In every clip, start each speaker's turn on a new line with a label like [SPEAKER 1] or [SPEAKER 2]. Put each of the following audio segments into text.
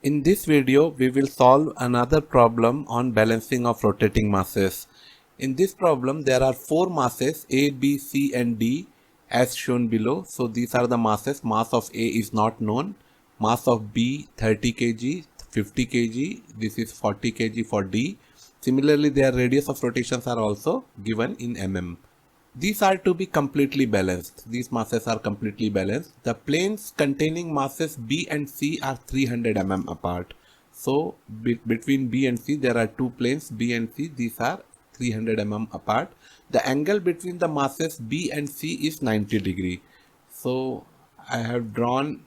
[SPEAKER 1] In this video, we will solve another problem on balancing of rotating masses. In this problem, there are 4 masses A, B, C and D as shown below. So these are the masses. Mass of A is not known. Mass of B 30 kg, 50 kg. This is 40 kg for D. Similarly, their radius of rotations are also given in mm. These are to be completely balanced. These masses are completely balanced. The planes containing masses B and C are 300 mm apart. So between B and C there are two planes B and C. These are 300 mm apart. The angle between the masses B and C is 90 degree. So I have drawn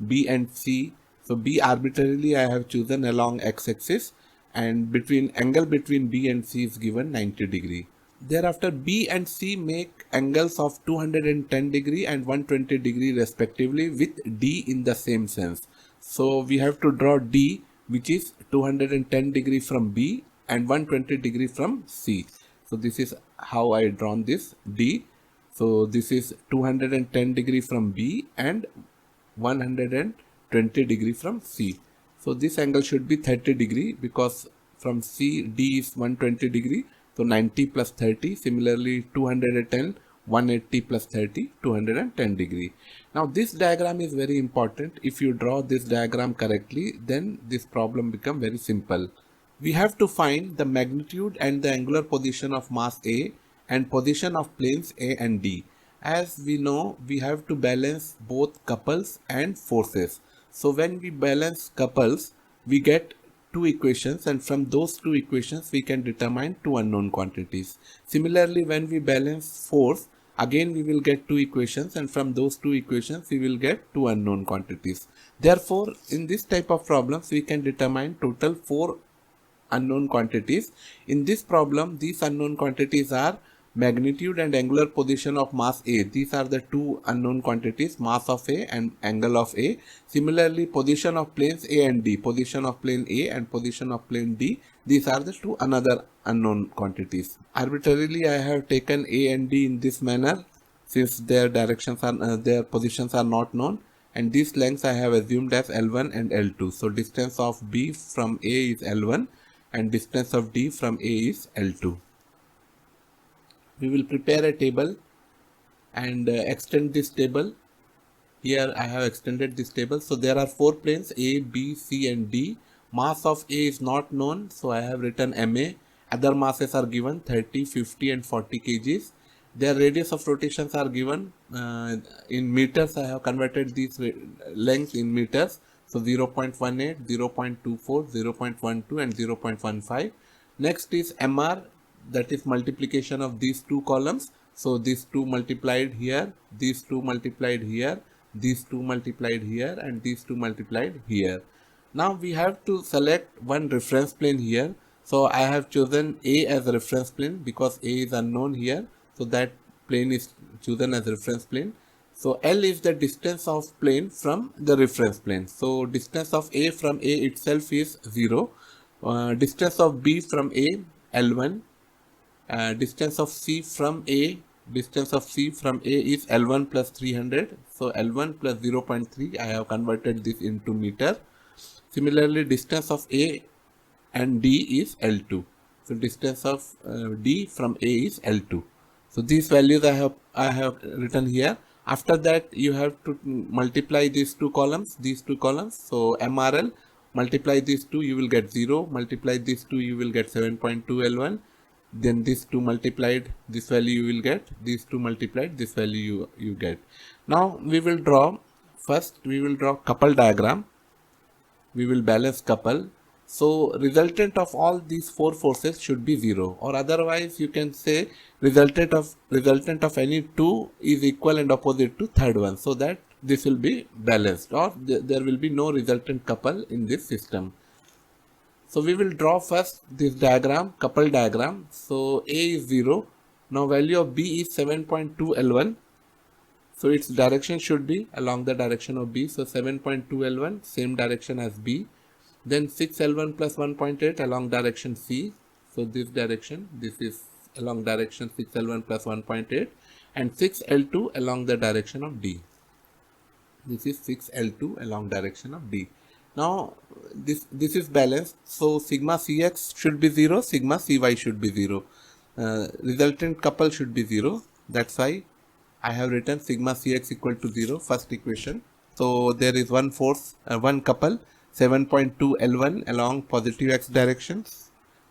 [SPEAKER 1] B and C. So B arbitrarily I have chosen along x-axis, and between angle between B and C is given 90 degree. Thereafter B and C make angles of 210 degree and 120 degree respectively with D in the same sense. So we have to draw D, which is 210 degree from B and 120 degree from C. So this is how I drawn this D. So this is 210 degree from B and 120 degree from C. So this angle should be 30 degree because from C D is 120 degree. So 90 plus 30, similarly 210, 180 plus 30, 210 degree. Now this diagram is very important. If you draw this diagram correctly, then this problem becomes very simple. We have to find the magnitude and the angular position of mass A and position of planes A and D. As we know, we have to balance both couples and forces. So when we balance couples, we get two equations, and from those two equations we can determine two unknown quantities. Similarly, when we balance force, again we will get two equations, and from those two equations we will get two unknown quantities. Therefore, in this type of problems we can determine total 4 unknown quantities. In this problem, these unknown quantities are magnitude and angular position of mass A. These are the two unknown quantities, mass of A and angle of A. Similarly, position of planes A and D, position of plane A and position of plane D, these are the two another unknown quantities. Arbitrarily, I have taken A and D in this manner since their directions are their positions are not known, and these lengths I have assumed as L1 and L2. So distance of B from A is L1 and distance of D from A is L2. We will prepare a table and extend this table. Here I have extended this table. So there are 4 planes A, B, C and D. Mass of A is not known, so I have written MA. Other masses are given 30, 50 and 40 kgs. Their radius of rotations are given in meters. I have converted these lengths in meters. So 0.18, 0.24, 0.12 and 0.15. Next is MR, that is multiplication of these two columns. So these two multiplied here, these two multiplied here, these two multiplied here and these two multiplied here. Now we have to select one reference plane here. So I have chosen A as a reference plane because A is unknown here. So that plane is chosen as reference plane. So L is the distance of plane from the reference plane. So distance of A from A itself is 0. Distance of B from A, L1. Distance of C from A is L1 plus 300. So L1 plus 0.3, I have converted this into meter. Similarly, distance of A and D is L2. So distance of D from A is L2. So these values I have written here. After that, you have to multiply these two columns. So MRL, multiply these two, you will get 0. Multiply these two, you will get 7.2 L1. Then these two multiplied, this value you will get. These two multiplied, this value you get. Now we will draw, first we will draw couple diagram. We will balance couple. So resultant of all these 4 forces should be 0, or otherwise you can say resultant of any 2 is equal and opposite to third one, so that this will be balanced, or there will be no resultant couple in this system. So we will draw first this diagram, couple diagram. So A is 0. Now value of B is 7.2 L1. So its direction should be along the direction of B. So 7.2 L1, same direction as B. Then 6 L1 plus 1.8 along direction C. So this direction, this is along direction 6 L1 plus 1.8, and 6 L2 along the direction of D. This is 6 L2 along direction of D. Now this is balanced, so sigma Cx should be 0, sigma Cy should be 0. Resultant couple should be 0. That's why I have written sigma Cx equal to 0, first equation. So there is one force, one couple 7.2 L1 along positive x direction.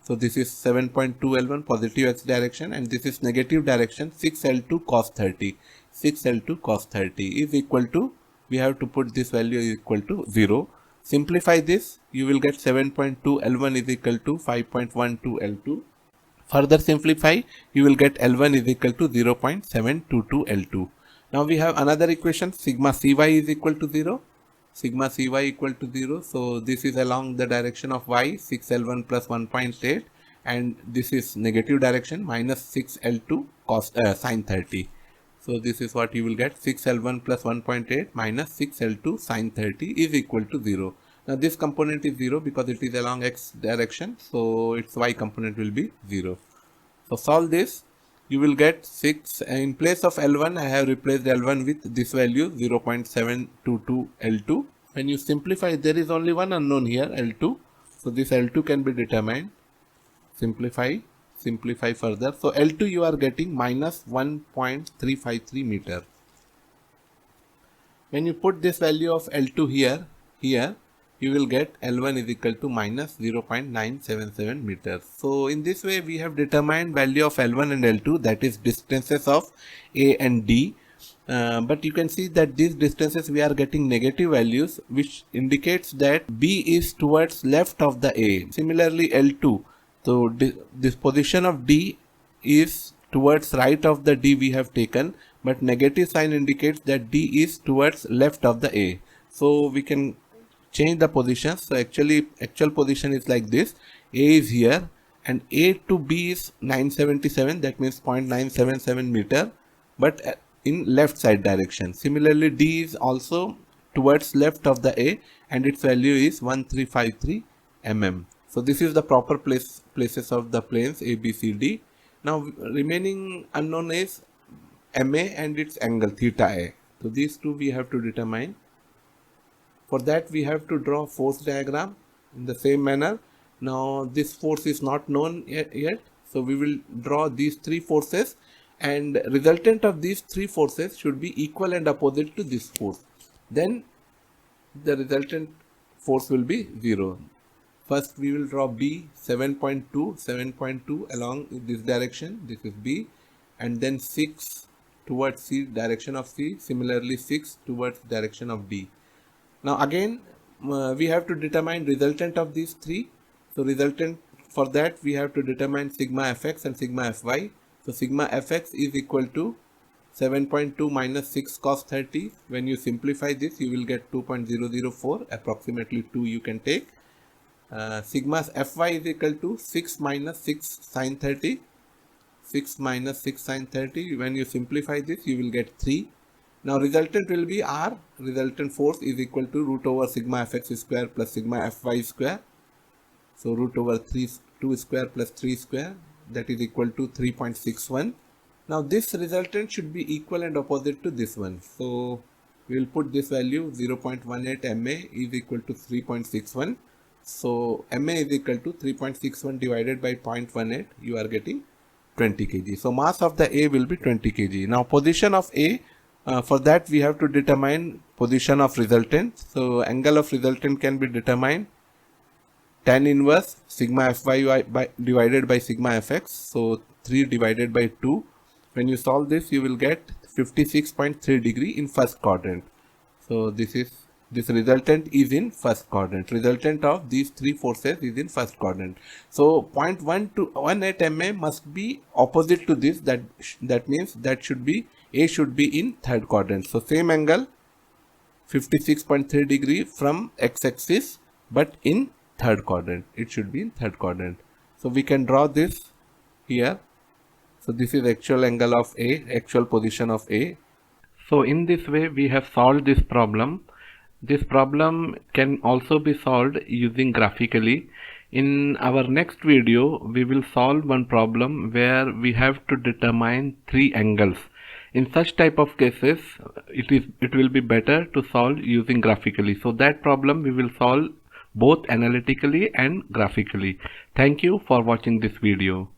[SPEAKER 1] So this is 7.2 L1 positive x direction, and this is negative direction 6 L2 cos 30. 6 L2 cos 30 is equal to, we have to put this value is equal to 0. Simplify this, you will get 7.2 L1 is equal to 5.12 L2. Further simplify, you will get L1 is equal to 0.722 L2. Now we have another equation, sigma Cy is equal to 0. Sigma Cy equal to 0. So this is along the direction of y, 6L1 plus 1.8, and this is negative direction, minus 6L2 cos sin 30. So this is what you will get, 6L1 plus 1.8 minus 6L2 sin 30 is equal to 0. Now this component is 0 because it is along x direction, so its y component will be 0. So solve this, you will get 6, in place of L1 I have replaced L1 with this value 0.722 L2. When you simplify, there is only one unknown here, L2. So this L2 can be determined. Simplify further. So L2 you are getting minus 1.353 meter. When you put this value of L2 here, you will get L1 is equal to minus 0.977 meters. So in this way we have determined value of L1 and L2, that is distances of A and D. But you can see that these distances we are getting negative values, which indicates that B is towards left of the A. Similarly L2, so this position of D is towards right of the D we have taken, but negative sign indicates that D is towards left of the A. So we can change the position. So actual position is like this, A is here and A to B is 977, that means 0.977 meter, but in left side direction. Similarly D is also towards left of the A and its value is 1353 mm. So this is the proper places of the planes A, B, C, D. Now remaining unknown is MA and its angle theta A. So these two we have to determine. For that we have to draw force diagram in the same manner. Now this force is not known yet, so we will draw these three forces, and resultant of these three forces should be equal and opposite to this force. Then the resultant force will be 0. First we will draw B, 7.2 along this direction, this is B, and then 6 towards C, direction of C, similarly 6 towards direction of D. Now again we have to determine resultant of these three. So resultant, for that we have to determine sigma fx and sigma fy. So sigma fx is equal to 7.2 minus 6 cos 30. When you simplify this you will get 2.004, approximately 2 you can take. Sigma fy is equal to 6 minus 6 sin 30. 6 minus 6 sin 30. When you simplify this you will get 3. Now resultant will be R, resultant force is equal to root over sigma fx square plus sigma fy square. So root over 2 square plus 3 square, that is equal to 3.61. Now this resultant should be equal and opposite to this one. So we will put this value 0.18 MA is equal to 3.61. So MA is equal to 3.61 divided by 0.18, you are getting 20 kg. So mass of the A will be 20 kg. Now position of A, for that we have to determine position of resultant. So angle of resultant can be determined tan inverse sigma fy divided by sigma fx. So 3 divided by 2. When you solve this you will get 56.3 degree in first quadrant. So this resultant is in first quadrant. Resultant of these three forces is in first quadrant. So 0.18 MA must be opposite to this. That means that should be A should be in third quadrant. So same angle 56.3 degree from x-axis, but in third quadrant. It should be in third quadrant. So we can draw this here. So this is actual angle of A, actual position of A. So in this way we have solved this problem. This problem can also be solved using graphically. In our next video, we will solve one problem where we have to determine three angles. In such type of cases, it will be better to solve using graphically. So that problem we will solve both analytically and graphically. Thank you for watching this video.